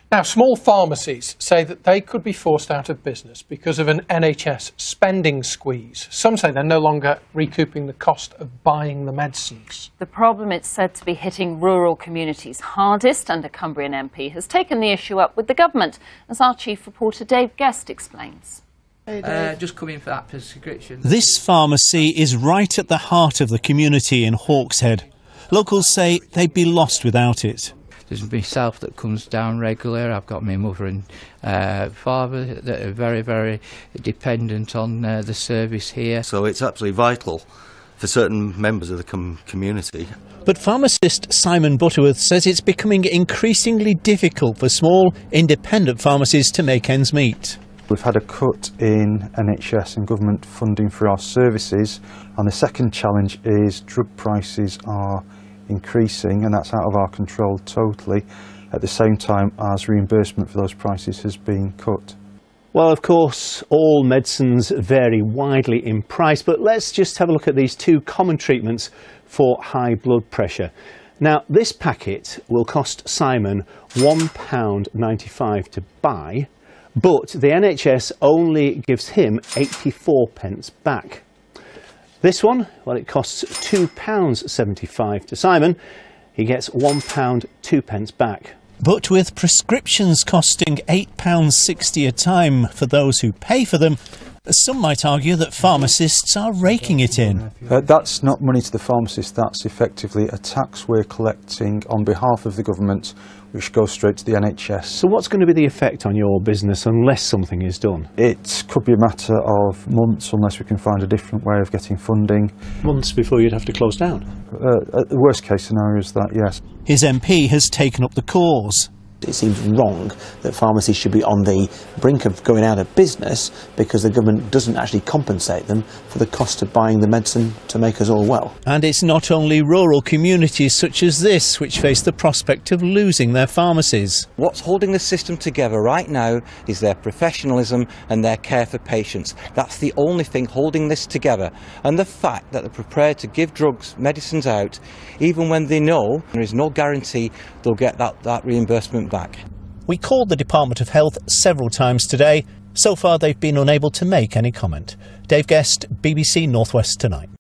Now, small pharmacies say that they could be forced out of business because of an NHS spending squeeze. Some say they're no longer recouping the cost of buying the medicines. The problem, it's said to be hitting rural communities hardest, and a Cumbrian MP has taken the issue up with the government, as our chief reporter Dave Guest explains. Just coming for that prescription. This pharmacy is right at the heart of the community in Hawkshead. Locals say they'd be lost without it. There's myself that comes down regular. I've got my mother and father that are very, very dependent on the service here. So it's absolutely vital for certain members of the community. But pharmacist Simon Butterworth says it's becoming increasingly difficult for small, independent pharmacies to make ends meet. We've had a cut in NHS and government funding for our services, and the second challenge is drug prices are increasing, and that's out of our control totally, at the same time as reimbursement for those prices has been cut. Well, of course, all medicines vary widely in price, but let's just have a look at these two common treatments for high blood pressure. Now, this packet will cost Simon £1.95 to buy, but the NHS only gives him 84p back. This one, well, it costs £2.75 to Simon. He gets £1.02 back. But with prescriptions costing £8.60 a time for those who pay for them, some might argue that pharmacists are raking it in. That's not money to the pharmacist, that's effectively a tax we're collecting on behalf of the government, which goes straight to the NHS. So what's going to be the effect on your business unless something is done? It could be a matter of months unless we can find a different way of getting funding. Months before you'd have to close down? The worst case scenario is that, yes. His MP has taken up the cause. It seems wrong that pharmacies should be on the brink of going out of business because the government doesn't actually compensate them for the cost of buying the medicine to make us all well. And it's not only rural communities such as this which face the prospect of losing their pharmacies. What's holding the system together right now is their professionalism and their care for patients. That's the only thing holding this together. And the fact that they're prepared to give drugs, medicines out, even when they know there is no guarantee they'll get that reimbursement back. We called the Department of Health several times today. So far they've been unable to make any comment. Dave Guest, BBC North West Tonight.